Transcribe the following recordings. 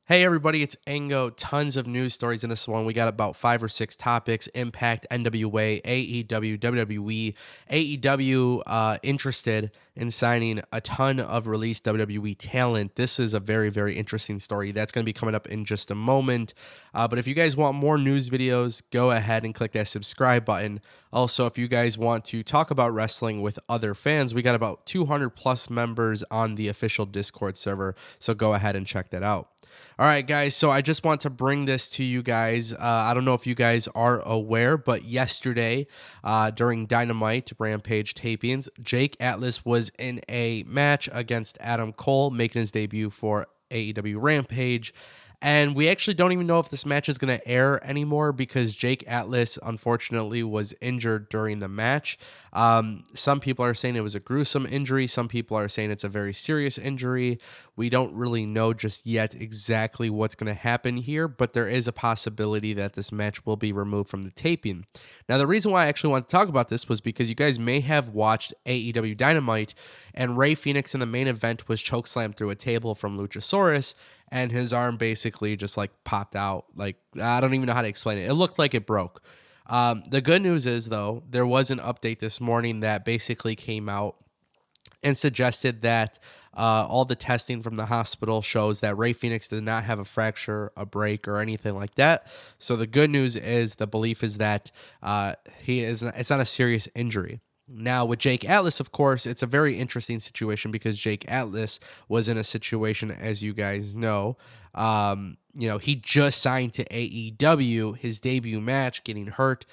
Hey everybody, it's Ango. Tons of news stories in this one. We got about 5 or 6 topics: Impact, NWA, AEW, WWE. AEW interested in signing a ton of released WWE talent. This is a very, very interesting story that's going to be coming up in just a moment. But if you guys want more news videos, go ahead and click that subscribe button. Also, if you guys want to talk about wrestling with other fans, we got about 200 plus members on the official Discord server. So go ahead and check that out. All right, guys. So I just want to bring this to you guys. I don't know if you guys are aware, but yesterday during Dynamite Rampage tapings, Jake Atlas was in a match against Adam Cole, making his debut for AEW Rampage. And we actually don't even know if this match is going to air anymore because Jake Atlas, unfortunately, was injured during the match. Some people are saying it was a gruesome injury. Some people are saying it's a very serious injury. We don't really know just yet exactly what's going to happen here, but there is a possibility that this match will be removed from the taping. Now, the reason why I actually want to talk about this was because you guys may have watched AEW Dynamite, and Rey Fenix in the main event was chokeslammed through a table from Luchasaurus, and his arm basically just like popped out. Like, I don't even know how to explain it. It looked like it broke. The good news is, though, there was an update this morning that basically came out and suggested that all the testing from the hospital shows that Rey Fenix did not have a fracture, a break, or anything like that. So the good news is, the belief is that it's not a serious injury. Now, with Jake Atlas, of course, it's a very interesting situation because Jake Atlas was in a situation, as you guys know. He just signed to AEW, his debut match, getting hurt.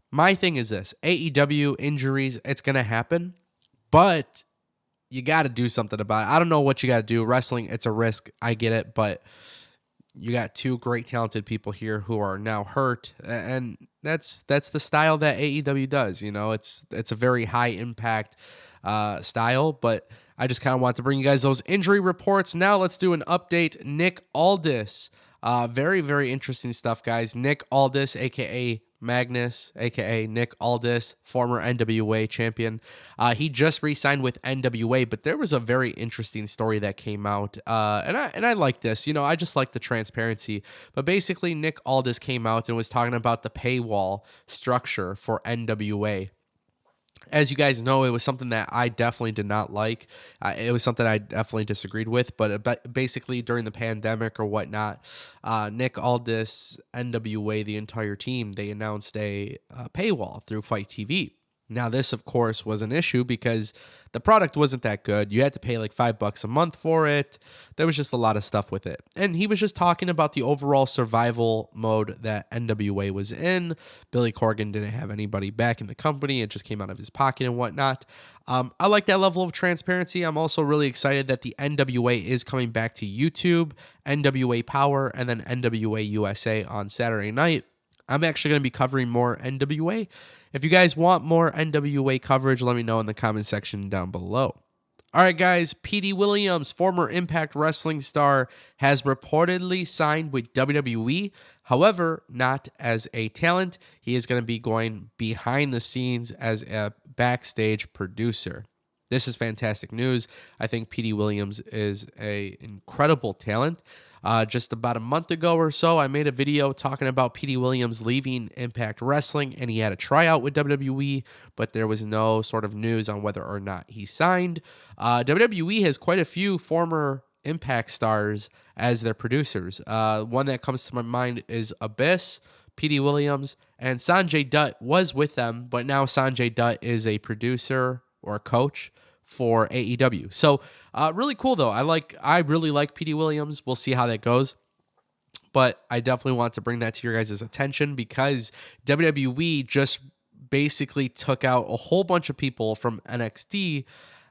My thing is this: AEW injuries, it's going to happen, but you got to do something about it. I don't know what you got to do. Wrestling, it's a risk. I get it, but you got two great talented people here who are now hurt, and that's the style that AEW does. It's a very high impact style, but I just kind of want to bring you guys those injury reports. Now let's do an update. Nick Aldis, very, very interesting stuff, guys. Nick Aldis, aka Magnus, aka Nick Aldis, former NWA champion. He just re-signed with NWA, but there was a very interesting story that came out, and I like this. I just like the transparency. But basically, Nick Aldis came out and was talking about the paywall structure for NWA. As you guys know, it was something that I definitely did not like. It was something I definitely disagreed with. But basically, during the pandemic or whatnot, Nick Aldis, NWA, the entire team, they announced a paywall through Fight TV. Now, this, of course, was an issue because the product wasn't that good. You had to pay like $5 a month for it. There was just a lot of stuff with it. And he was just talking about the overall survival mode that NWA was in. Billy Corgan didn't have anybody back in the company. It just came out of his pocket and whatnot. I like that level of transparency. I'm also really excited that the NWA is coming back to YouTube, NWA Power, and then NWA USA on Saturday night. I'm actually going to be covering more NWA. If you guys want more NWA coverage, let me know in the comment section down below. All right, guys. Petey Williams, former Impact Wrestling star, has reportedly signed with WWE. However, not as a talent. He is going to be going behind the scenes as a backstage producer. This is fantastic news. I think Petey Williams is an incredible talent. Just about a month ago or so, I made a video talking about Petey Williams leaving Impact Wrestling, and he had a tryout with WWE, but there was no sort of news on whether or not he signed. WWE has quite a few former Impact stars as their producers. One that comes to my mind is Abyss, Petey Williams, and Sanjay Dutt was with them, but now Sanjay Dutt is a producer or a coach for AEW. So really cool though. I really like Petey Williams. We'll see how that goes. But I definitely want to bring that to your guys' attention because WWE just basically took out a whole bunch of people from NXT.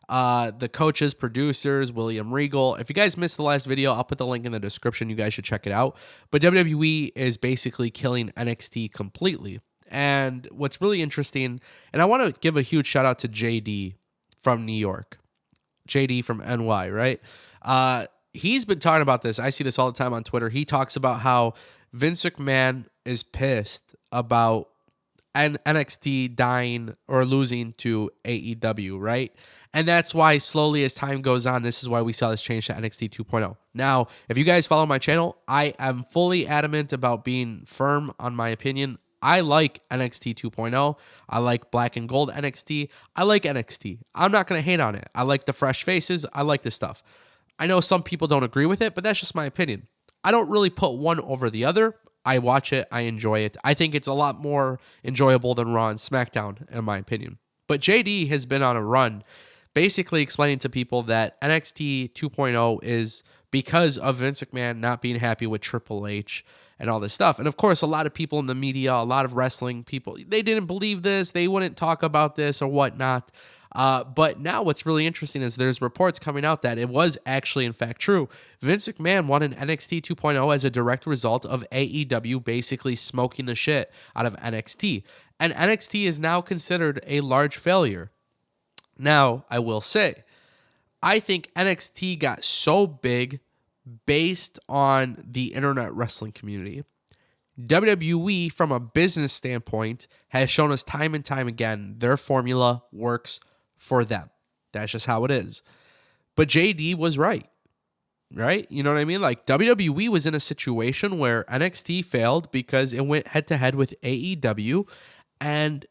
The coaches, producers, William Regal. If you guys missed the last video, I'll put the link in the description. You guys should check it out. But WWE is basically killing NXT completely. And what's really interesting, and I want to give a huge shout out to JD from New York. JD from NY, right? He's been talking about this. I see this all the time on Twitter. He talks about how Vince McMahon is pissed about and NXT dying or losing to AEW, right? And that's why slowly as time goes on, this is why we saw this change to NXT 2.0. Now, if you guys follow my channel, I am fully adamant about being firm on my opinion. I like NXT 2.0. I like black and gold NXT. I like NXT. I'm not going to hate on it. I like the fresh faces. I like this stuff. I know some people don't agree with it, but that's just my opinion. I don't really put one over the other. I watch it. I enjoy it. I think it's a lot more enjoyable than Raw and SmackDown, in my opinion. But JD has been on a run basically explaining to people that NXT 2.0 is because of Vince McMahon not being happy with Triple H and all this stuff. And of course, a lot of people in the media, a lot of wrestling people, they didn't believe this. They wouldn't talk about this or whatnot. But now what's really interesting is there's reports coming out that it was actually, in fact, true. Vince McMahon won an NXT 2.0 as a direct result of AEW basically smoking the shit out of NXT. And NXT is now considered a large failure. Now, I will say, I think NXT got so big based on the internet wrestling community. WWE, from a business standpoint, has shown us time and time again their formula works for them. That's just how it is. But JD was right? You know what I mean? Like, WWE was in a situation where NXT failed because it went head-to-head with AEW, and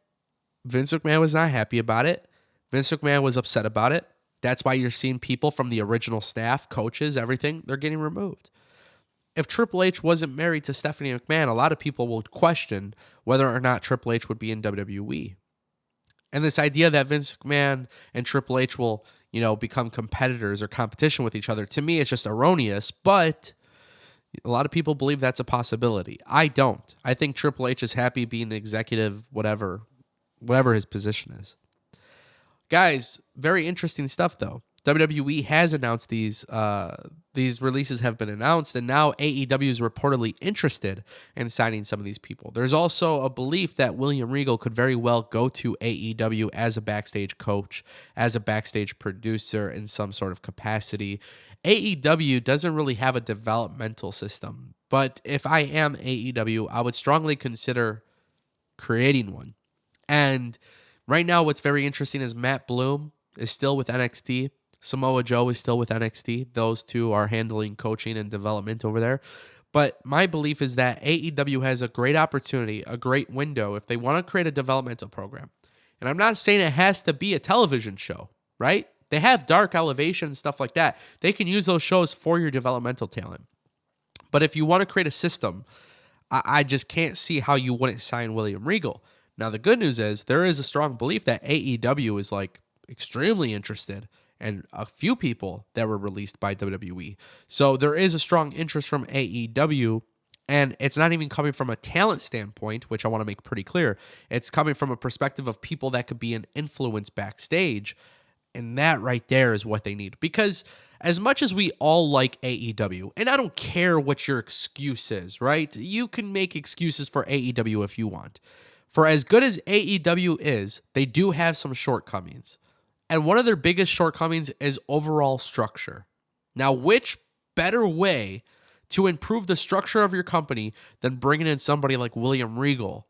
Vince McMahon was not happy about it. Vince McMahon was upset about it. That's why you're seeing people from the original staff, coaches, everything, they're getting removed. If Triple H wasn't married to Stephanie McMahon, a lot of people will question whether or not Triple H would be in WWE. And this idea that Vince McMahon and Triple H will, become competitors or competition with each other, to me, it's just erroneous, but a lot of people believe that's a possibility. I don't. I think Triple H is happy being an executive, whatever his position is. Guys, very interesting stuff, though. WWE has announced these releases have been announced, and now AEW is reportedly interested in signing some of these people. There's also a belief that William Regal could very well go to AEW as a backstage coach, as a backstage producer in some sort of capacity. AEW doesn't really have a developmental system, but if I am AEW, I would strongly consider creating one. And right now, what's very interesting is Matt Bloom is still with NXT. Samoa Joe is still with NXT. Those two are handling coaching and development over there. But my belief is that AEW has a great opportunity, a great window, if they want to create a developmental program. And I'm not saying it has to be a television show, right? They have Dark Elevation and stuff like that. They can use those shows for your developmental talent. But if you want to create a system, I just can't see how you wouldn't sign William Regal. Now, the good news is there is a strong belief that AEW is extremely interested, and a few people that were released by WWE. So there is a strong interest from AEW, and it's not even coming from a talent standpoint, which I want to make pretty clear. It's coming from a perspective of people that could be an influence backstage, and that right there is what they need. Because as much as we all like AEW, and I don't care what your excuse is, right? You can make excuses for AEW if you want. For as good as AEW is, they do have some shortcomings. And one of their biggest shortcomings is overall structure. Now, which better way to improve the structure of your company than bringing in somebody like William Regal,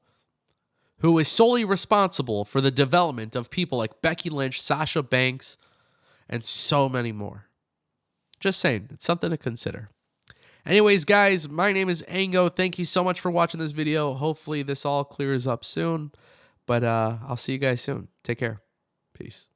who is solely responsible for the development of people like Becky Lynch, Sasha Banks, and so many more. Just saying, it's something to consider. Anyways, guys, my name is Ango. Thank you so much for watching this video. Hopefully this all clears up soon. But I'll see you guys soon. Take care. Peace.